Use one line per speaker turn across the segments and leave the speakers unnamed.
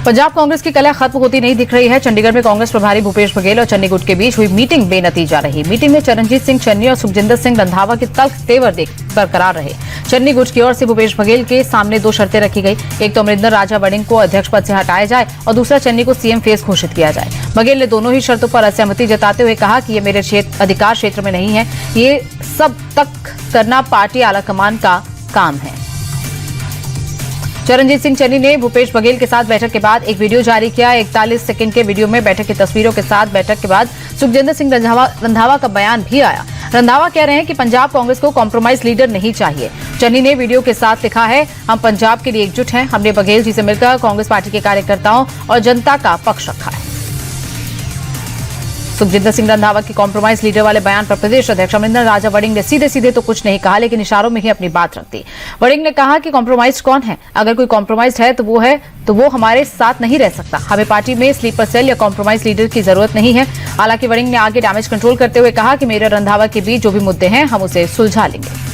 पंजाब कांग्रेस की कलह खत्म होती नहीं दिख रही है। चंडीगढ़ में कांग्रेस प्रभारी भूपेश बघेल और चन्नी गुट के बीच हुई मीटिंग बेनतीजा रही। मीटिंग में चरणजीत सिंह चन्नी और सुखजिंदर सिंह रंधावा के तल्ख तेवर बरकरार रहे। चन्नी गुट की ओर से भूपेश बघेल के सामने दो शर्तें रखी गई। एक तो अमरिंदर राजा वड़िंग को अध्यक्ष पद से हटाया जाए और दूसरा चन्नी को सीएम फेस घोषित किया जाए। बघेल ने दोनों ही शर्तों पर असहमति जताते हुए कहा कि ये मेरे अधिकार क्षेत्र में नहीं है, ये सब तक करना पार्टी आलाकमान का काम है। चरणजीत सिंह चन्नी ने भूपेश बघेल के साथ बैठक के बाद एक वीडियो जारी किया। 41 सेकंड के वीडियो में बैठक की तस्वीरों के साथ बैठक के बाद सुखजिंदर सिंह रंधावा का बयान भी आया। रंधावा कह रहे हैं कि पंजाब कांग्रेस को कॉम्प्रोमाइज लीडर नहीं चाहिए। चन्नी ने वीडियो के साथ लिखा है, हम पंजाब के लिए एकजुट हैं। हमने बघेल जी से मिलकर कांग्रेस पार्टी के कार्यकर्ताओं और जनता का पक्ष रखा है। सुखजिंदर सिंह रंधावा की कॉम्प्रोमाइज लीडर वाले बयान पर प्रदेश अध्यक्ष अमरिंदर राजा वड़िंग ने सीधे सीधे तो कुछ नहीं कहा, लेकिन इशारों में ही अपनी बात रख दी। वड़िंग ने कहा कि कॉम्प्रोमाइज कौन है? अगर कोई कॉम्प्रोमाइज है तो वो हमारे साथ नहीं रह सकता। हमें पार्टी में स्लीपर सेल या कॉम्प्रोमाइज लीडर की जरूरत नहीं है। हालांकि वड़िंग ने आगे डैमेज कंट्रोल करते हुए कहा कि मेरे रंधावा के बीच जो भी मुद्दे हैं हम उसे सुलझा लेंगे।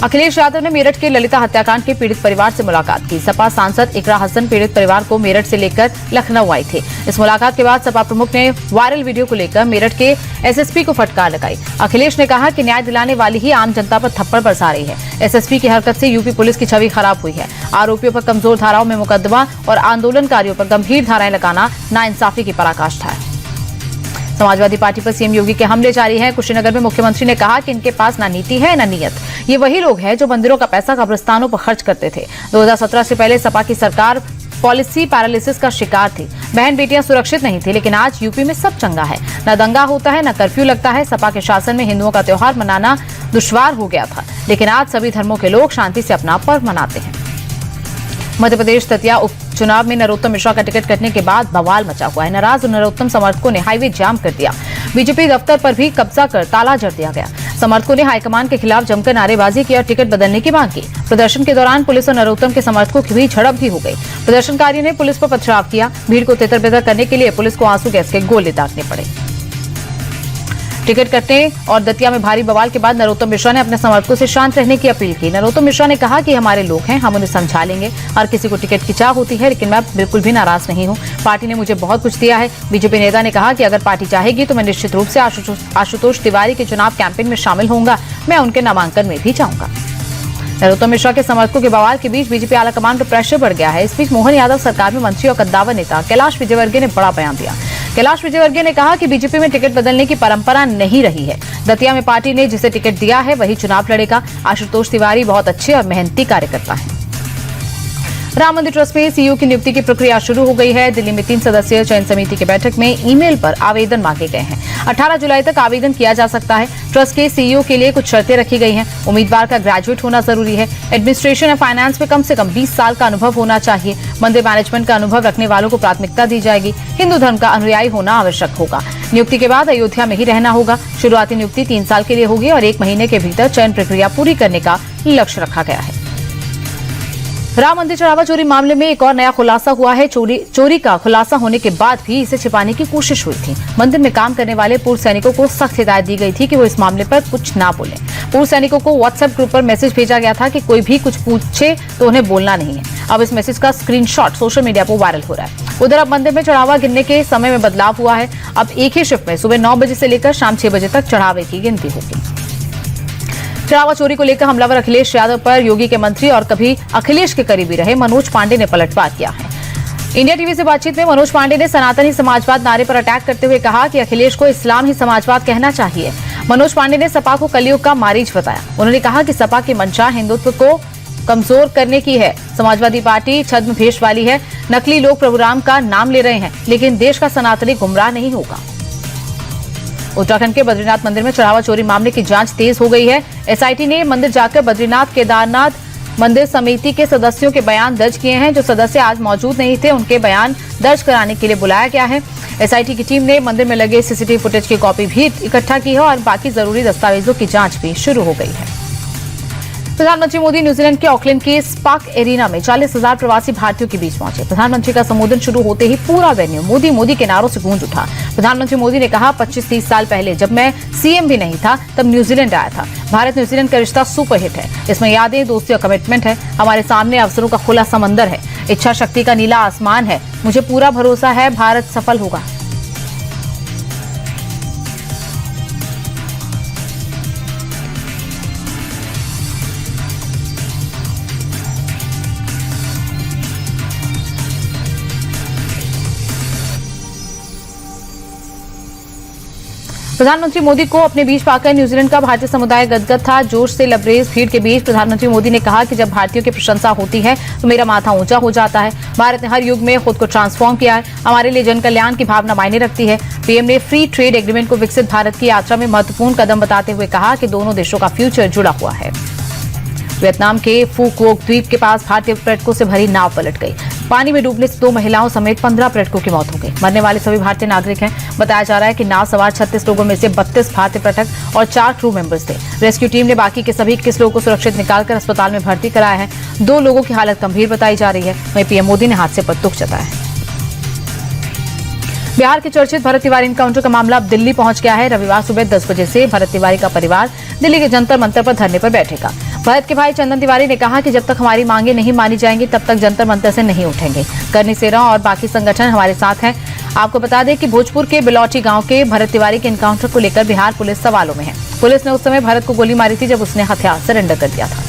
अखिलेश यादव ने मेरठ के ललिता हत्याकांड के पीड़ित परिवार से मुलाकात की। सपा सांसद इकरा हसन पीड़ित परिवार को मेरठ से लेकर लखनऊ आए थे। इस मुलाकात के बाद सपा प्रमुख ने वायरल वीडियो को लेकर मेरठ के एसएसपी को फटकार लगाई। अखिलेश ने कहा कि न्याय दिलाने वाली ही आम जनता पर थप्पड़ बरसा रही है। एसएसपी की हरकत से यूपी पुलिस की छवि खराब हुई है। आरोपियों पर कमजोर धाराओं में मुकदमा और आंदोलनकारियों पर गंभीर धाराएं लगाना नाइंसाफी की पराकाष्ठा है। समाजवादी पार्टी पर सीएम योगी के हमले जारी हैं। कुशीनगर में मुख्यमंत्री ने कहा कि इनके पास ना नीति है ना नीयत। ये वही लोग हैं जो मंदिरों का पैसा कब्रिस्तानों पर खर्च करते थे। 2017 से पहले सपा की सरकार पॉलिसी पैरालिसिस का शिकार थी। बहन बेटियां सुरक्षित नहीं थी, लेकिन आज यूपी में सब चंगा है। न दंगा होता है, न कर्फ्यू लगता है। सपा के शासन में हिंदुओं का त्योहार मनाना दुश्वार हो गया था, लेकिन आज सभी धर्मों के लोग शांति से अपना पर्व मनाते हैं। मध्य प्रदेश दतिया उपचुनाव में नरोत्तम मिश्रा का टिकट कटने के बाद बवाल मचा हुआ है। नाराज नरोत्तम समर्थकों ने हाईवे जाम कर दिया। बीजेपी दफ्तर पर भी कब्जा कर ताला जड़ दिया गया। समर्थकों ने हाईकमान के खिलाफ जमकर नारेबाजी की और टिकट बदलने की मांग की। प्रदर्शन के दौरान पुलिस और नरोत्तम के समर्थकों की भी झड़प भी हो गई। प्रदर्शनकारियों ने पुलिस पर पथराव किया। भीड़ को तितर-बितर करने के लिए पुलिस को आंसू गैस के गोले दागने पड़े। टिकट कटने और दतिया में भारी बवाल के बाद नरोत्तम मिश्रा ने अपने समर्थकों से शांत रहने की अपील की। नरोत्तम मिश्रा ने कहा कि हमारे लोग हैं, हम उन्हें समझा लेंगे। हर किसी को टिकट की चाह होती है, लेकिन मैं बिल्कुल भी नाराज नहीं हूं। पार्टी ने मुझे बहुत कुछ दिया है। बीजेपी नेता ने कहा कि अगर पार्टी चाहेगी तो मैं निश्चित रूप से आशुतोष तिवारी के चुनाव कैंपेन में शामिल होऊंगा। मैं उनके नामांकन में भी जाऊंगा। नरोत्तम मिश्रा के समर्थकों के बवाल के बीच बीजेपी आलाकमान पर प्रेशर बढ़ गया है। इस बीच मोहन यादव सरकार में मंत्री और कद्दावर नेता कैलाश विजयवर्गीय ने बड़ा बयान दिया। कैलाश विजयवर्गीय ने कहा कि बीजेपी में टिकट बदलने की परंपरा नहीं रही है। दतिया में पार्टी ने जिसे टिकट दिया है वही चुनाव लड़ेगा। आशुतोष तिवारी बहुत अच्छे और मेहनती कार्यकर्ता हैं। राम मंदिर ट्रस्ट में सीईओ की नियुक्ति की प्रक्रिया शुरू हो गई है। दिल्ली में 3 सदस्यीय चयन समिति की बैठक में ईमेल पर आवेदन मांगे गए हैं। 18 जुलाई तक आवेदन किया जा सकता है। ट्रस्ट के सीईओ के लिए कुछ शर्तें रखी गई हैं। उम्मीदवार का ग्रेजुएट होना जरूरी है। एडमिनिस्ट्रेशन या फाइनेंस में कम से कम 20 साल का अनुभव होना चाहिए। मंदिर मैनेजमेंट का अनुभव रखने वालों को प्राथमिकता दी जाएगी। हिंदू धर्म का अनुयायी होना आवश्यक होगा। नियुक्ति के बाद अयोध्या में ही रहना होगा। शुरुआती नियुक्ति 3 साल के लिए होगी और 1 महीने के भीतर चयन प्रक्रिया पूरी करने का लक्ष्य रखा गया है। राम मंदिर चढ़ावा चोरी मामले में एक और नया खुलासा हुआ है। चोरी का खुलासा होने के बाद भी इसे छिपाने की कोशिश हुई थी। मंदिर में काम करने वाले पूर्व सैनिकों को सख्त हिदायत दी गई थी कि वो इस मामले पर कुछ ना बोलें। पूर्व सैनिकों को व्हाट्सएप ग्रुप पर मैसेज भेजा गया था कि कोई भी कुछ पूछे तो उन्हें बोलना नहीं है। अब इस मैसेज का स्क्रीनशॉट सोशल मीडिया पर वायरल हो रहा है। उधर अब मंदिर में चढ़ावा गिनने के समय में बदलाव हुआ है। अब एक ही शिफ्ट में सुबह 9 बजे से लेकर शाम 6 बजे तक चढ़ावे की गिनती होगी। चढ़ावा चोरी को लेकर हमलावर अखिलेश यादव पर योगी के मंत्री और कभी अखिलेश के करीबी रहे मनोज पांडे ने पलटवार किया है। इंडिया टीवी से बातचीत में मनोज पांडे ने सनातनी समाजवाद नारे पर अटैक करते हुए कहा कि अखिलेश को इस्लाम ही समाजवाद कहना चाहिए। मनोज पांडे ने सपा को कलयुग का मारीच बताया। उन्होंने कहा कि सपा की मंशा हिंदुत्व को कमजोर करने की है। समाजवादी पार्टी छद्मवेश वाली है। नकली लोग प्रभु राम का नाम ले रहे हैं, लेकिन देश का सनातनी गुमराह नहीं होगा। उत्तराखंड के बद्रीनाथ मंदिर में चढ़ावा चोरी मामले की जांच तेज हो गई है। एसआईटी ने मंदिर जाकर बद्रीनाथ केदारनाथ मंदिर समिति के सदस्यों के बयान दर्ज किए हैं। जो सदस्य आज मौजूद नहीं थे उनके बयान दर्ज कराने के लिए बुलाया गया है। एसआईटी की टीम ने मंदिर में लगे सीसीटीवी फुटेज की कॉपी भी इकट्ठा की है और बाकी जरूरी दस्तावेजों की जांच भी शुरू हो गई है। प्रधानमंत्री मोदी न्यूजीलैंड के ऑकलैंड के स्पार्क एरिना में 40,000 प्रवासी भारतीयों के बीच पहुंचे। प्रधानमंत्री का संबोधन शुरू होते ही पूरा वेन्यू मोदी मोदी के नारों से गूंज उठा। प्रधानमंत्री मोदी ने कहा, 25-30 साल पहले जब मैं सीएम भी नहीं था तब न्यूजीलैंड आया था। भारत न्यूजीलैंड का रिश्ता सुपरहिट है। इसमें यादें, दोस्ती और कमिटमेंट है। हमारे सामने अवसरों का खुला समंदर है। इच्छा शक्ति का नीला आसमान है। मुझे पूरा भरोसा है भारत सफल होगा। प्रधानमंत्री मोदी को अपने बीच पाकर न्यूजीलैंड का भारतीय समुदाय गदगद था। जोश से लबरेज भीड़ के बीच प्रधानमंत्री मोदी ने कहा कि जब भारतीयों की प्रशंसा होती है तो मेरा माथा ऊंचा हो जाता है। भारत ने हर युग में खुद को ट्रांसफॉर्म किया है। हमारे लिए जन कल्याण की भावना मायने रखती है। पीएम ने फ्री ट्रेड एग्रीमेंट को विकसित भारत की यात्रा में महत्वपूर्ण कदम बताते हुए कहा कि दोनों देशों का फ्यूचर जुड़ा हुआ है। वियतनाम के फू क्वोक द्वीप के पास भारतीय पर्यटकों से भरी नाव पलट गई। पानी में डूबने से 2 महिलाओं समेत 15 पर्यटकों की मौत हो गई। मरने वाले सभी भारतीय नागरिक हैं। बताया जा रहा है कि नाव सवार 36 लोगों में से 32 भारतीय पर्यटक और 4 क्रू मेंबर्स थे। रेस्क्यू टीम ने बाकी के सभी 21 लोगों को सुरक्षित निकालकर अस्पताल में भर्ती कराया है। 2 लोगों की हालत गंभीर बताई जा रही है। वहीं पीएम मोदी ने हादसे पर दुख जताया है। बिहार के चर्चित भरत तिवारी एनकाउंटर का मामला अब दिल्ली पहुंच गया है। रविवार सुबह 10 बजे से भरत तिवारी का परिवार दिल्ली के जंतर मंतर पर धरने पर बैठेगा। भरत के भाई चंदन तिवारी ने कहा कि जब तक हमारी मांगे नहीं मानी जाएंगी तब तक जंतर मंतर से नहीं उठेंगे। करनी सेना और बाकी संगठन हमारे साथ हैं। आपको बता दें कि भोजपुर के बिलौटी गांव के भरत तिवारी के एनकाउंटर को लेकर बिहार पुलिस सवालों में है। पुलिस ने उस समय भरत को गोली मारी थी जब उसने हथियार सरेंडर कर दिया था।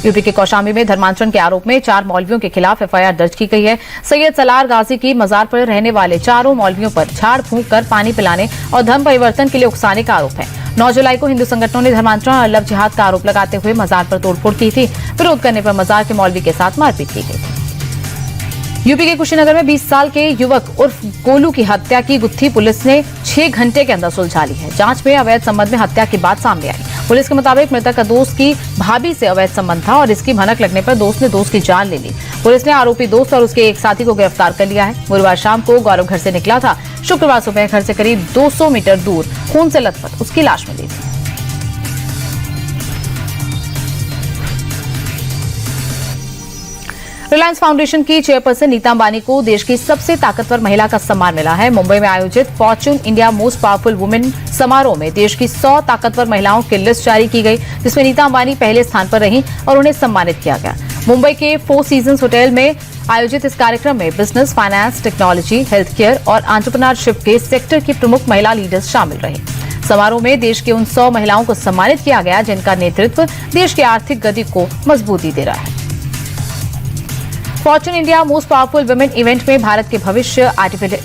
यूपी के कौशाम्बी में धर्मांतरण के आरोप में 4 मौलवियों के खिलाफ एफआईआर दर्ज की गई है। सैयद सलार गाजी की मजार पर रहने वाले 4 मौलवियों पर झाड़ फूंक कर पानी पिलाने और धर्म परिवर्तन के लिए उकसाने का आरोप है। 9 जुलाई को हिंदू संगठनों ने धर्मांतरण और लव जिहाद का आरोप लगाते हुए मजार पर तोड़फोड़ की थी। विरोध करने पर मजार के मौलवी के साथ मारपीट की गई थी। यूपी के कुशीनगर में 20 साल के युवक उर्फ गोलू की हत्या की गुत्थी पुलिस ने 6 घंटे के अंदर सुलझा ली है। जांच में अवैध संबंध में हत्या की बात सामने आई। पुलिस के मुताबिक मृतक का दोस्त की भाभी से अवैध संबंध था और इसकी भनक लगने पर दोस्त ने दोस्त की जान ले ली। पुलिस ने आरोपी दोस्त और उसके एक साथी को गिरफ्तार कर लिया है। गुरुवार शाम को गौरव घर से निकला था। शुक्रवार सुबह घर से करीब 200 मीटर दूर खून से लथपथ उसकी लाश मिली थी। रिलायंस फाउंडेशन की चेयरपर्सन नीता अंबानी को देश की सबसे ताकतवर महिला का सम्मान मिला है। मुंबई में आयोजित Fortune India most powerful women समारोह में देश की 100 ताकतवर महिलाओं की लिस्ट जारी की गई, जिसमें नीता अंबानी पहले स्थान पर रहीं और उन्हें सम्मानित किया गया। मुंबई के 4 सीजन्स होटल में आयोजित इस कार्यक्रम में business, finance, technology, health care और एंटरप्रेन्योरशिप के सेक्टर की प्रमुख महिला लीडर्स शामिल रहे। समारोह में देश की उन 100 महिलाओं को सम्मानित किया गया जिनका नेतृत्व देश की आर्थिक गति को मजबूती दे रहा है। Fortune India most powerful women event में भारत के भविष्य,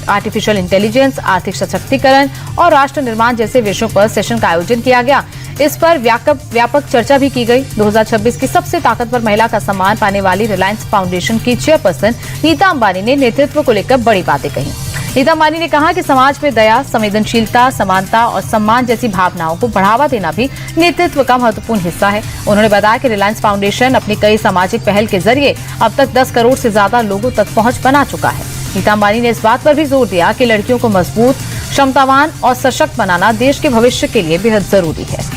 आर्टिफिशियल इंटेलिजेंस, आर्थिक सशक्तिकरण और राष्ट्र निर्माण जैसे विषयों पर सेशन का आयोजन किया गया। इस पर व्यापक चर्चा भी की गई। 2026 की सबसे ताकतवर महिला का सम्मान पाने वाली रिलायंस फाउंडेशन की चेयरपर्सन नीता अंबानी ने नेतृत्व को लेकर बड़ी बातें कही। नीता अंबानी ने कहा कि समाज में दया, संवेदनशीलता, समानता और सम्मान जैसी भावनाओं को बढ़ावा देना भी नेतृत्व का महत्वपूर्ण हिस्सा है। उन्होंने बताया कि रिलायंस फाउंडेशन अपनी कई सामाजिक पहल के जरिए अब तक 10 करोड़ से ज्यादा लोगों तक पहुंच बना चुका है। नीता अंबानी ने इस बात पर भी जोर दिया कि लड़कियों को मजबूत, क्षमतावान और सशक्त बनाना देश के भविष्य के लिए बेहद जरूरी है।